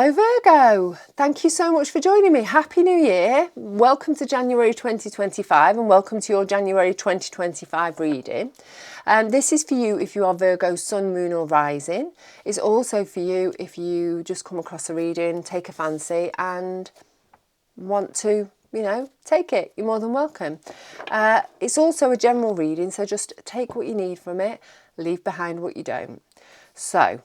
Hello Virgo, thank you so much for joining me. Happy New Year. Welcome to January 2025 and welcome to your January 2025 reading. This is for you if you are Virgo Sun, Moon or Rising. It's also for you if you just come across a reading, take a fancy and want to, take it. You're more than welcome. It's also a general reading, so just take what you need from it, leave behind what you don't. So,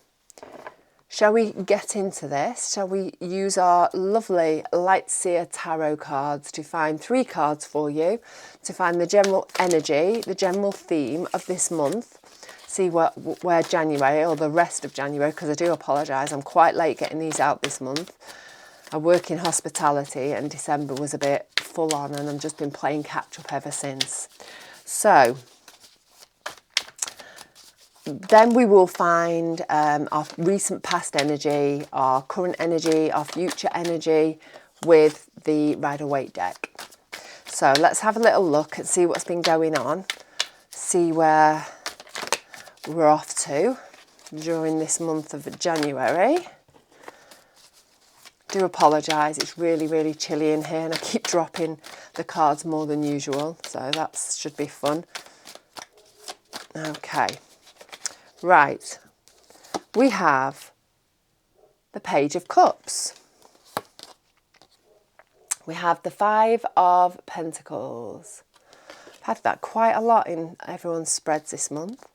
shall we get into this? Shall we use our lovely Lightseer Tarot cards to find 3 cards for you, to find the general energy, the general theme of this month, see where January, or the rest of January, because I do apologise, I'm quite late getting these out this month. I work in hospitality and December was a bit full on and I've just been playing catch up ever since. So, then we will find our recent past energy, our current energy, our future energy with the Rider-Waite deck. So let's have a little look and see what's been going on, see where we're off to during this month of January. Do apologise, it's really, really chilly in here and I keep dropping the cards more than usual, so that should be fun. Okay. Right, we have the Page of Cups. We have the 5 of Pentacles. I've had that quite a lot in everyone's spreads this month.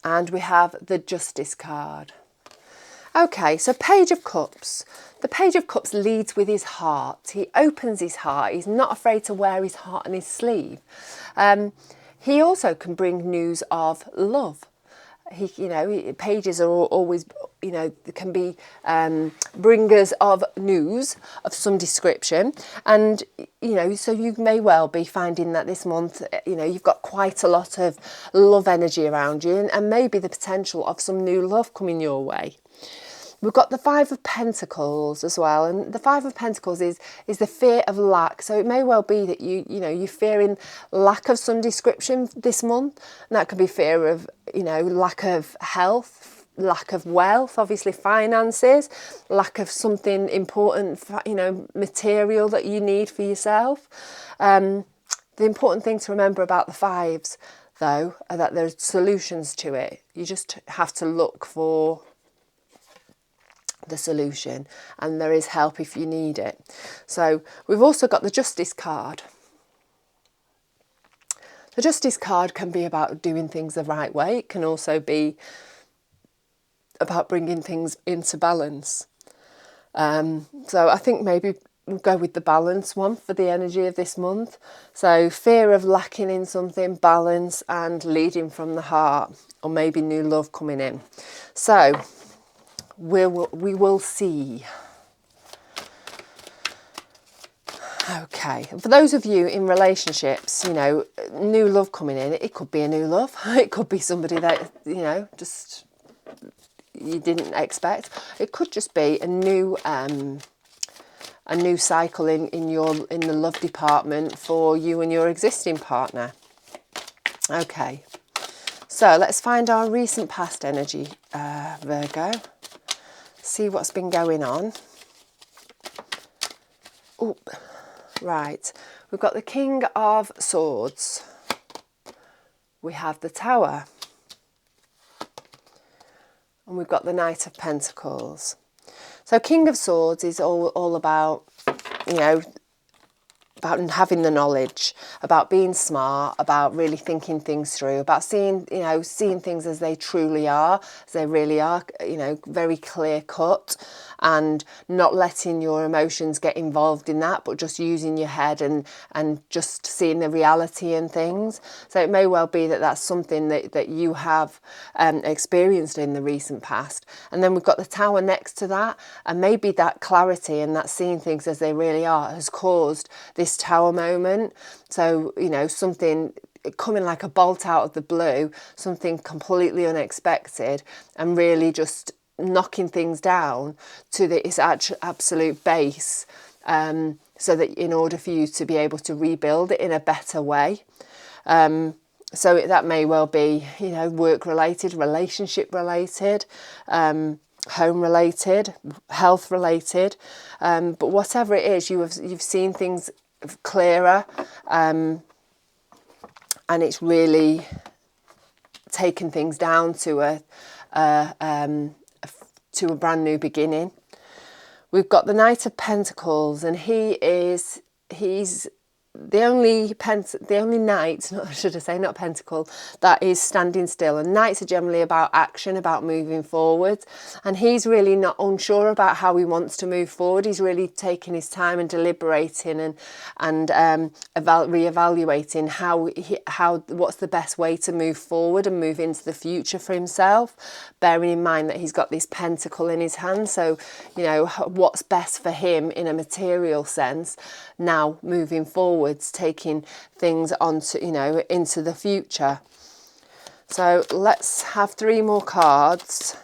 And we have the Justice card. Okay, so Page of Cups. The Page of Cups leads with his heart. He opens his heart. He's not afraid to wear his heart on his sleeve. He also can bring news of love. Pages are always, can be bringers of news of some description. And, so you may well be finding that this month, you've got quite a lot of love energy around you and maybe the potential of some new love coming your way. We've got the 5 of Pentacles as well, and the 5 of Pentacles is the fear of lack. So it may well be that you're fearing lack of some description this month, and that could be fear of lack of health, lack of wealth, obviously finances, lack of something important, material that you need for yourself. The important thing to remember about the 5s, though, are that there's solutions to it. You just have to look for the solution and there is help if you need it. So we've also got the Justice card. The Justice card can be about doing things the right way. It can also be about bringing things into balance. So I think maybe we'll go with the balance one for the energy of this month. So fear of lacking in something, balance and leading from the heart, or maybe new love coming in. So we will see. Okay, for those of you in relationships, new love coming in, it could be a new love. It could be somebody that, just you didn't expect. It could just be a new cycle in the love department for you and your existing partner. Okay, so let's find our recent past energy, Virgo. See what's been going on. Oh, right. We've got the King of Swords. We have the Tower. And we've got the Knight of Pentacles. So King of Swords is all about, about having the knowledge, about being smart, about really thinking things through, about seeing things as they truly are, as they really are, very clear cut, and not letting your emotions get involved in that, but just using your head and just seeing the reality in things. So it may well be that that's something that you have experienced in the recent past. And then we've got the Tower next to that, and maybe that clarity and that seeing things as they really are has caused this Tower moment. So, something coming like a bolt out of the blue, something completely unexpected, and really just knocking things down to its absolute base, so that in order for you to be able to rebuild it in a better way. So that may well be, work related, relationship related, home related, health related, but whatever it is, you've seen things clearer, and it's really taken things down to a brand new beginning. We've got the Knight of Pentacles, and he's the only knight, should I say, not pentacle, that is standing still. And knights are generally about action, about moving forward. And he's really not unsure about how he wants to move forward. He's really taking his time and deliberating and reevaluating what's the best way to move forward and move into the future for himself. Bearing in mind that he's got this pentacle in his hand, so you know what's best for him in a material sense. Now moving forwards, taking things onto, you know, into the future. So let's have 3 more cards.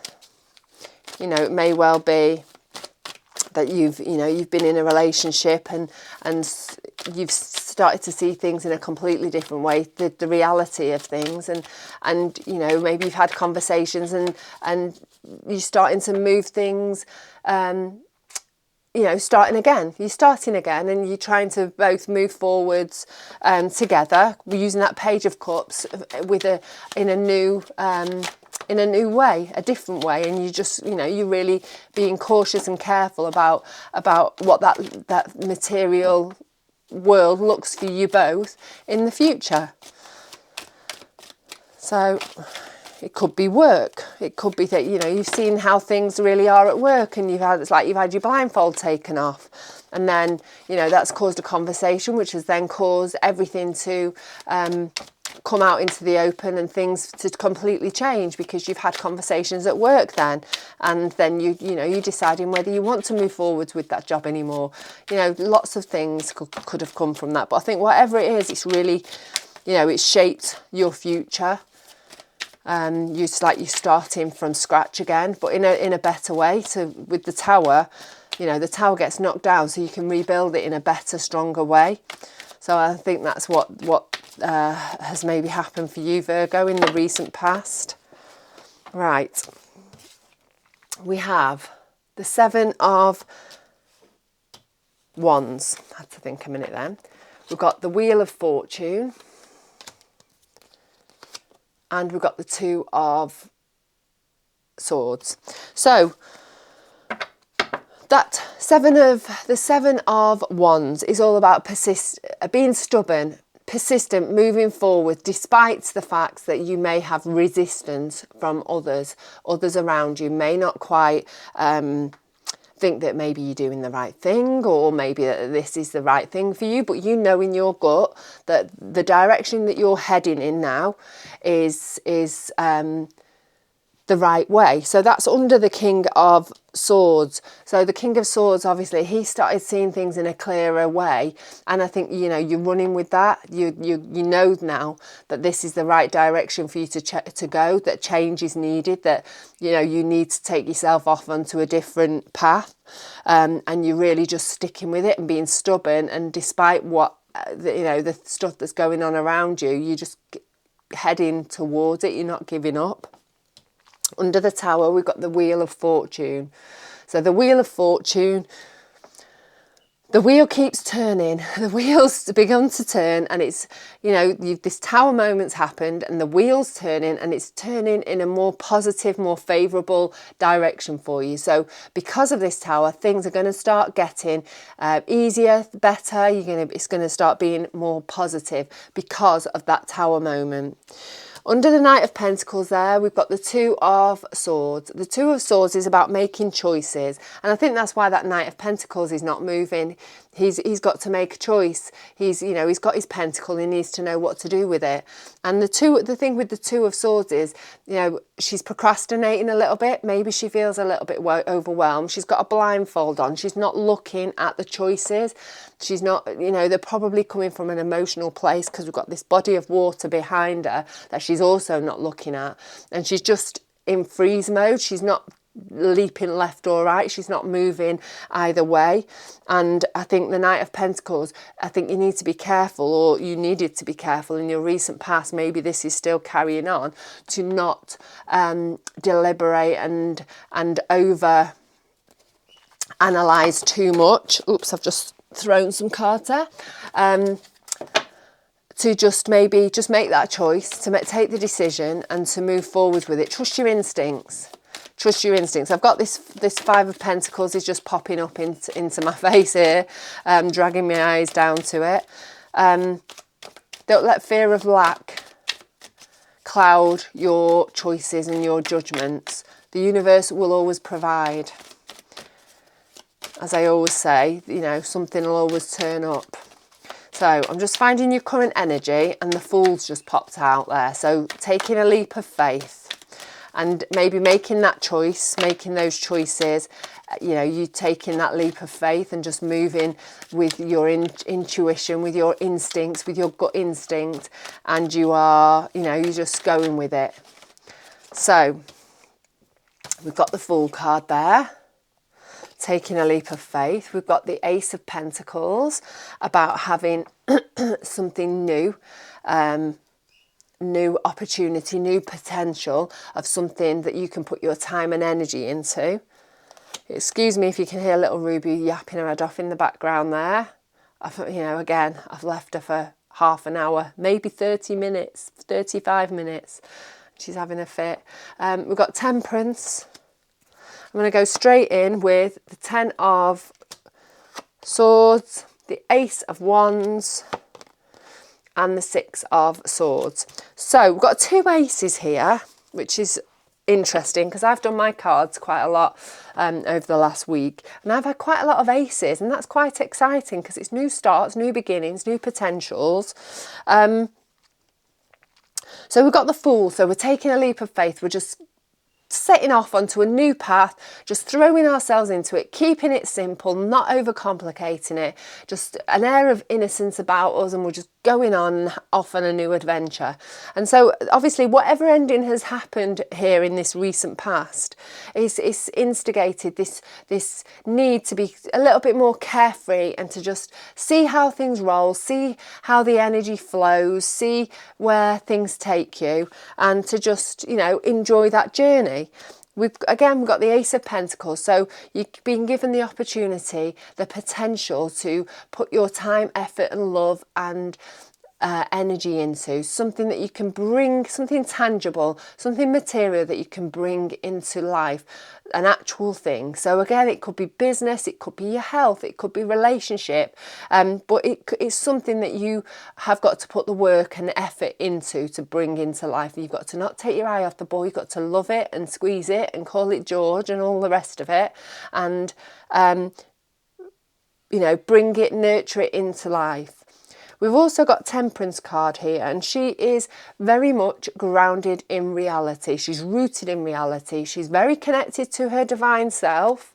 You know, it may well be that you've been in a relationship and you've started to see things in a completely different way, the reality of things, and you know, maybe you've had conversations and you're starting to move things, you know, you're starting again and you're trying to both move forwards together. We're using that Page of Cups in a new way, a different way, and you just, you know, you're really being cautious and careful about what that material world looks for you both in the future. So it could be work. It could be that, you know, you've seen how things really are at work, and you've had your blindfold taken off, and then, you know, that's caused a conversation, which has then caused everything to come out into the open and things to completely change because you've had conversations at work then, and then you're deciding whether you want to move forwards with that job anymore. You know, lots of things could have come from that, but I think whatever it is, it's really, you know, it's shaped your future. It's like you're starting from scratch again, but in a better way. With the Tower, you know, the Tower gets knocked down, so you can rebuild it in a better, stronger way. So I think that's what has maybe happened for you, Virgo, in the recent past. Right. We have the 7 of Wands. I had to think a minute then. We've got the Wheel of Fortune. And we've got the 2 of Swords. So that the 7 of Wands is all about being stubborn, persistent, moving forward, despite the fact that you may have resistance from others around you may not quite think that maybe you're doing the right thing, or maybe that this is the right thing for you, but you know in your gut that the direction that you're heading in now is the right way. So that's under the King of Swords. So the King of Swords, obviously, he started seeing things in a clearer way, and I think, you know, you're running with that. You know now that this is the right direction for you to go, that change is needed, that, you know, you need to take yourself off onto a different path, and you're really just sticking with it and being stubborn, and despite what the stuff that's going on around you, you're just heading towards it. You're not giving up. Under the Tower, we've got the Wheel of Fortune. So the Wheel of Fortune, the wheel keeps turning. The wheel's begun to turn, and it's, you know, this Tower moment's happened, and the wheel's turning, and it's turning in a more positive, more favourable direction for you. So because of this Tower, things are going to start getting easier, better. It's going to start being more positive because of that Tower moment. Under the Knight of Pentacles there, we've got the 2 of Swords. The 2 of Swords is about making choices. And I think that's why that Knight of Pentacles is not moving. He's got to make a choice. He's got his pentacle. He needs to know what to do with it. And the thing with the 2 of Swords is, you know, she's procrastinating a little bit. Maybe she feels a little bit overwhelmed. She's got a blindfold on. She's not looking at the choices. She's not, you know, they're probably coming from an emotional place because we've got this body of water behind her that she's also not looking at. And she's just in freeze mode. She's not leaping left or right. She's not moving either way. And I think the Knight of Pentacles, I think you need to be careful, or you needed to be careful in your recent past. Maybe this is still carrying on, to not deliberate and over analyze too much. Oops, I've just thrown some cards there. To just maybe just make that choice, to take the decision and to move forward with it. Trust your instincts. Trust your instincts. I've got this Five of Pentacles is just popping up into my face here, dragging my eyes down to it. Don't let fear of lack cloud your choices and your judgments. The universe will always provide. As I always say, you know, something will always turn up. So I'm just finding your current energy, and the Fool's just popped out there. So taking a leap of faith and maybe making that choice, making those choices, you know, you taking that leap of faith and just moving with your intuition, with your instincts, with your gut instinct, and you are, you know, you're just going with it. So we've got the Fool card there. Taking a leap of faith. We've got the Ace of Pentacles, about having something new, new opportunity, new potential of something that you can put your time and energy into. Excuse me if you can hear little Ruby yapping her head off in the background there. You know, again, I've left her for half an hour, maybe 30 minutes, 35 minutes. She's having a fit. We've got Temperance. I'm going to go straight in with the Ten of Swords, the Ace of Wands, and the Six of Swords. So we've got two aces here, which is interesting because I've done my cards quite a lot over the last week, and I've had quite a lot of aces, and that's quite exciting because it's new starts, new beginnings, new potentials. So we've got the Fool. So we're taking a leap of faith. We're just setting off onto a new path, just throwing ourselves into it, keeping it simple, not overcomplicating it, just an air of innocence about us, and we're just going on off on a new adventure. And so obviously whatever ending has happened here in this recent past is instigated this need to be a little bit more carefree and to just see how things roll, see how the energy flows, see where things take you, and to just, you know, enjoy that journey. We've got the Ace of Pentacles, so you've been given the opportunity, the potential to put your time, effort and love and energy into something that you can bring, something tangible, something material that you can bring into life, an actual thing. So again, it could be business, it could be your health, it could be relationship, but it's something that you have got to put the work and effort into to bring into life. You've got to not take your eye off the ball, you've got to love it and squeeze it and call it George and all the rest of it, and you know, bring it, nurture it into life. We've also got Temperance card here, and she is very much grounded in reality. She's rooted in reality. She's very connected to her divine self,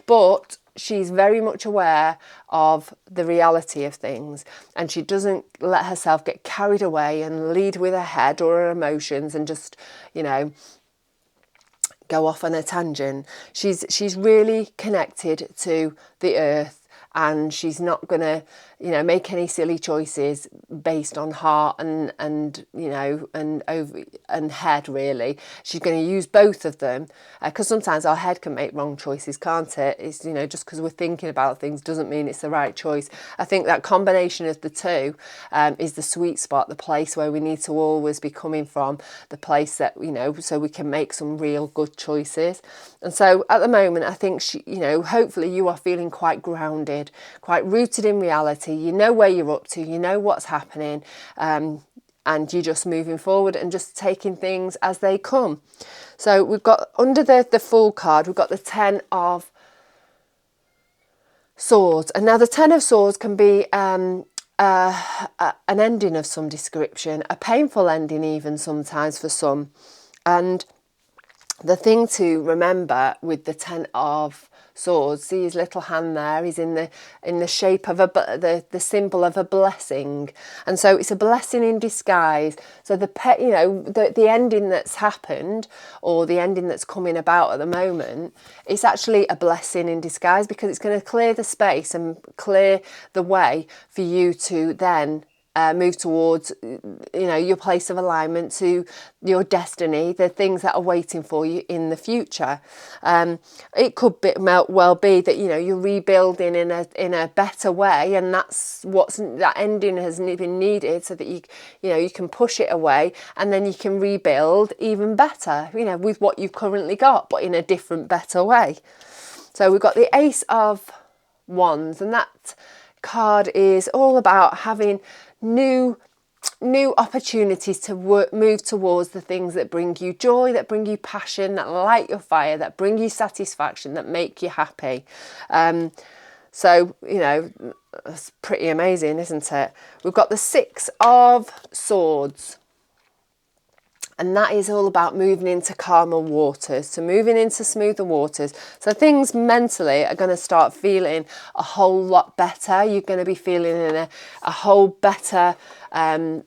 but she's very much aware of the reality of things, and she doesn't let herself get carried away and lead with her head or her emotions and just, you know, go off on a tangent. She's really connected to the earth, and she's not going to, you know, make any silly choices based on heart and you know, and over and head, really. She's going to use both of them, because sometimes our head can make wrong choices, can't it? It's, you know, just because we're thinking about things doesn't mean it's the right choice. I think that combination of the two is the sweet spot, the place where we need to always be coming from, the place that, you know, so we can make some real good choices. And so at the moment, I think she, you know, hopefully you are feeling quite grounded, quite rooted in reality. You know where you're up to, you know what's happening, and you're just moving forward and just taking things as they come. So we've got under the Fool card, we've got the Ten of Swords. And now the Ten of Swords can be an ending of some description, a painful ending even sometimes for some. And the thing to remember with the Ten of Swords. See his little hand there? He's in the shape of the symbol of a blessing, and so it's a blessing in disguise. So the ending that's happened, or the ending that's coming about at the moment, it's actually a blessing in disguise, because it's going to clear the space and clear the way for you to then move towards, your place of alignment, to your destiny, the things that are waiting for you in the future. It could well be that you're rebuilding in a better way, and that ending has been needed, so that you can push it away, and then you can rebuild even better, with what you've currently got, but in a different, better way. So we've got the Ace of Wands, and that card is all about having new opportunities to move towards the things that bring you joy, that bring you passion, that light your fire, that bring you satisfaction, that make you happy. So it's pretty amazing, isn't it? We've got the Six of Swords, and that is all about moving into calmer waters, so moving into smoother waters. So things mentally are going to start feeling a whole lot better. You're going to be feeling in a whole better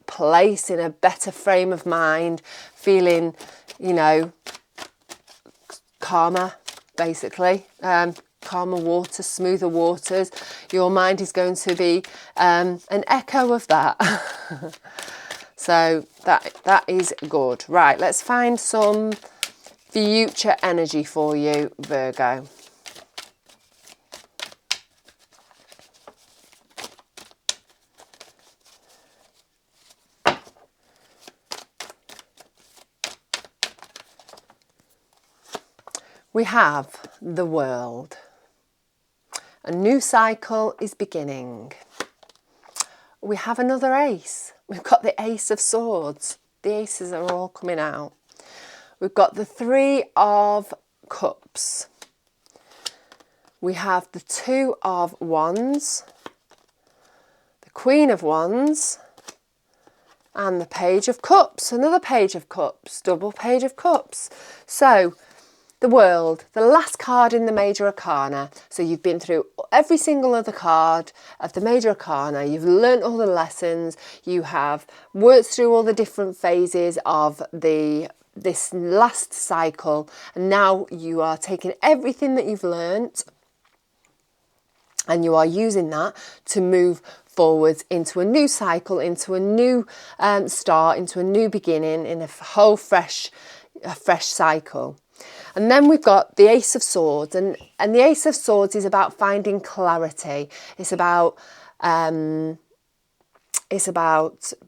place, in a better frame of mind, feeling, calmer, basically. Calmer waters, smoother waters. Your mind is going to be an echo of that. So that is good. Right, let's find some future energy for you, Virgo. We have the World. A new cycle is beginning. We have another ace. We've got the Ace of Swords. The aces are all coming out. We've got the Three of Cups. We have the Two of Wands, the Queen of Wands, and the Page of Cups. Another Page of Cups, double Page of Cups. So the World, the last card in the Major Arcana. So you've been through every single other card of the Major Arcana. You've learnt all the lessons. You have worked through all the different phases of this last cycle. And now you are taking everything that you've learnt, and you are using that to move forwards into a new cycle, into a new start, into a new beginning, in a whole fresh cycle. And then we've got the Ace of Swords, and the Ace of Swords is about finding clarity. It's about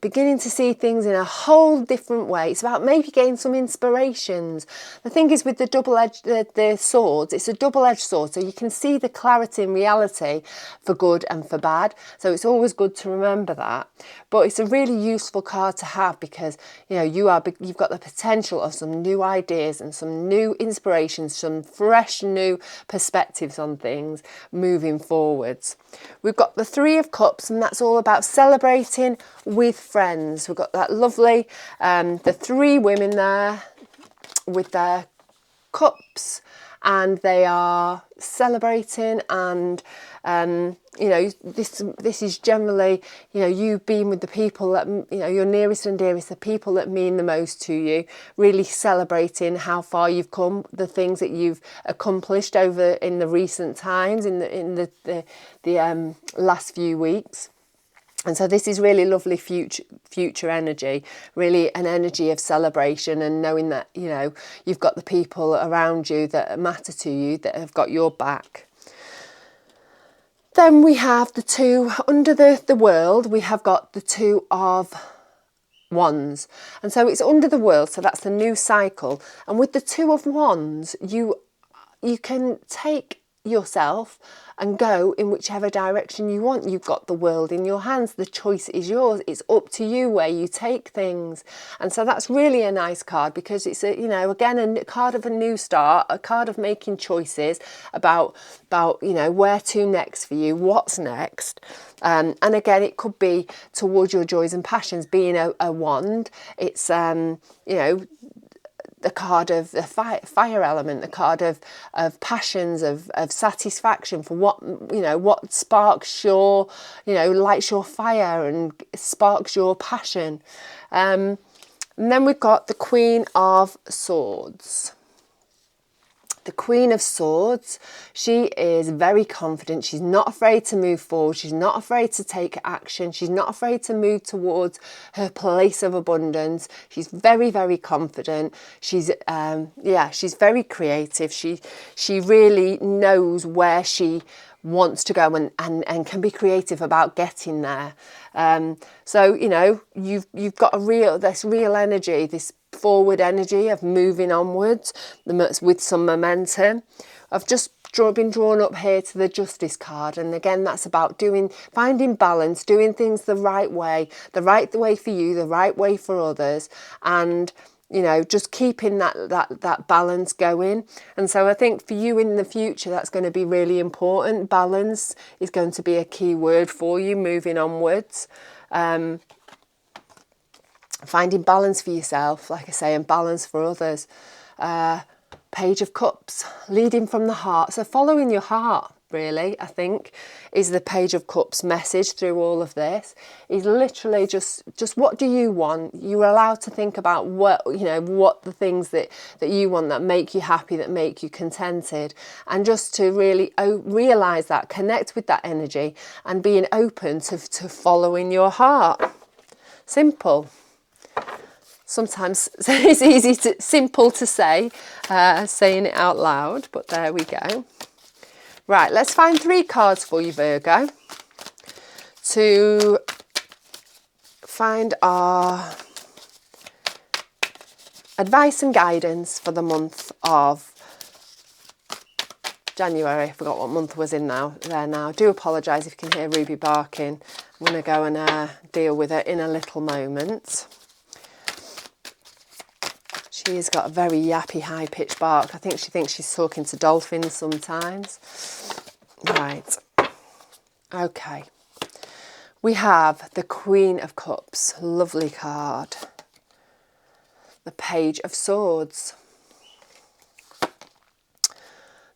beginning to see things in a whole different way. It's about maybe getting some inspirations. The thing is, with the swords, it's a double-edged sword, so you can see the clarity and reality for good and for bad. So it's always good to remember that. But it's a really useful card to have, because you've got the potential of some new ideas and some new inspirations, some fresh new perspectives on things moving forwards. We've got the Three of Cups, and that's all about celebrating with friends. We've got that lovely, the three women there with their cups, and they are celebrating, and this is generally you being with the people that your nearest and dearest, the people that mean the most to you, really celebrating how far you've come, the things that you've accomplished over in the recent times, in the last few weeks. And so this is really lovely future energy, really an energy of celebration, and knowing that, you've got the people around you that matter to you, that have got your back. Then we have the two, under the World, we have got the Two of Wands. And so it's under the World, so that's the new cycle. And with the Two of Wands, you can take yourself and go in whichever direction you want. You've got the world in your hands. The choice is yours. It's up to you where you take things. And so that's really a nice card, because it's again a card of a new start, a card of making choices about where to next for you, what's next. And again, it could be towards your joys and passions. Being a wand, it's the card of the fire element, the card of passions, of satisfaction for what, what sparks your, lights your fire and sparks your passion. And then we've got the Queen of Swords. The Queen of Swords, she is very confident. She's not afraid to move forward. She's not afraid to take action. She's not afraid to move towards her place of abundance. She's very, very confident. She's, she's very creative. She really knows where she wants to go and can be creative about getting there. So, you've got this real energy, this forward energy of moving onwards with some momentum. I've just been drawn up here to the Justice card, and again that's about finding balance, doing things the right way for you, the right way for others, and just keeping that balance going. And so I think for you in the future, that's going to be really important. Balance is going to be a key word for you moving onwards. Finding balance for yourself, like I say, and balance for others. Page of Cups, leading from the heart. So following your heart, really, I think, is the Page of Cups message through all of this. Is literally just what do you want? You're allowed to think about what the things that you want, that make you happy, that make you contented, and just to really realise that, connect with that energy, and being open to following your heart. Simple. Sometimes it's simple to say, saying it out loud, but there we go. Right, let's find 3 cards for you, Virgo, to find our advice and guidance for the month of January. I forgot what month was in now. I do apologise if you can hear Ruby barking. I'm going to go and deal with it in a little moment. She's got a very yappy, high-pitched bark. I think she thinks she's talking to dolphins sometimes. Right. Okay. We have the Queen of Cups. Lovely card. The Page of Swords.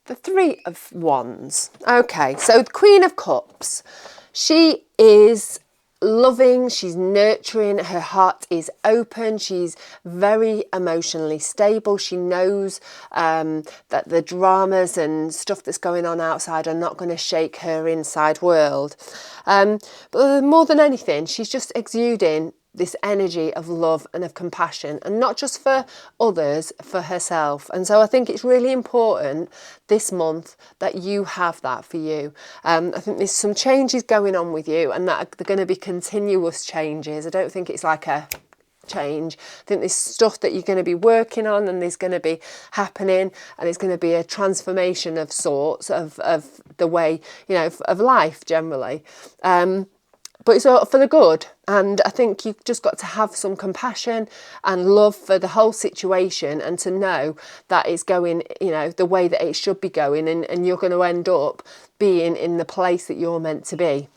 The Three of Wands. Okay, so the Queen of Cups. She is loving, she's nurturing, her heart is open, she's very emotionally stable. She knows that the dramas and stuff that's going on outside are not going to shake her inside world. But more than anything, she's just exuding this energy of love and of compassion, and not just for others, for herself. And so I think it's really important this month that you have that for you. I think there's some changes going on with you, and that they're going to be continuous changes. I don't think it's like a change. I think there's stuff that you're going to be working on, and there's going to be happening, and it's going to be a transformation of sorts of the way, of life generally. But it's all for the good. And I think you've just got to have some compassion and love for the whole situation, and to know that it's going, the way that it should be going, and you're going to end up being in the place that you're meant to be.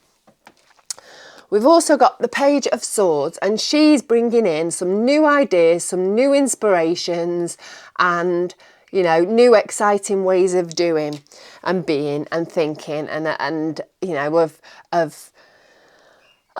We've also got the Page of Swords, and she's bringing in some new ideas, some new inspirations, and new exciting ways of doing and being and thinking, and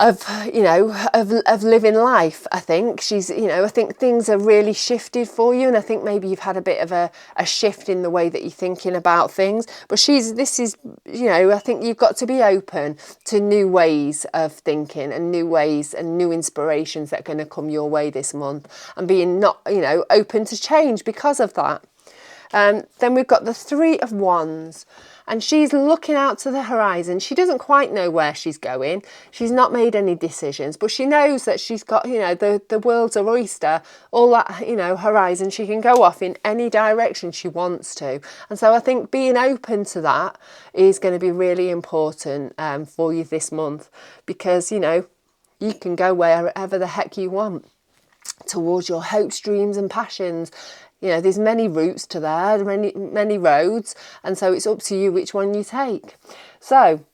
of living life. I think she's, I think things are really shifted for you, and I think maybe you've had a bit of a shift in the way that you're thinking about things. But I think you've got to be open to new ways of thinking, and new ways and new inspirations that are going to come your way this month, and being open to change because of that. Then we've got the Three of Wands, and she's looking out to the horizon. She doesn't quite know where she's going. She's not made any decisions, but she knows that she's got, the world's her oyster, all that, horizon. She can go off in any direction she wants to. And so I think being open to that is going to be really important for you this month, because, you can go wherever the heck you want towards your hopes, dreams and passions. There's many routes to there, many roads, and so it's up to you which one you take. So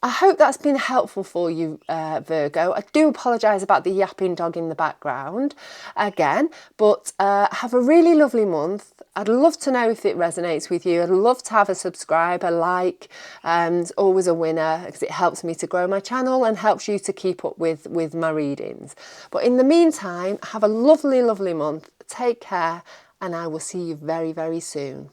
I hope that's been helpful for you, Virgo. I do apologise about the yapping dog in the background again, but have a really lovely month. I'd love to know if it resonates with you. I'd love to have a subscribe, a like. It's always a winner because it helps me to grow my channel and helps you to keep up with my readings. But in the meantime, have a lovely, lovely month. Take care, and I will see you very, very soon.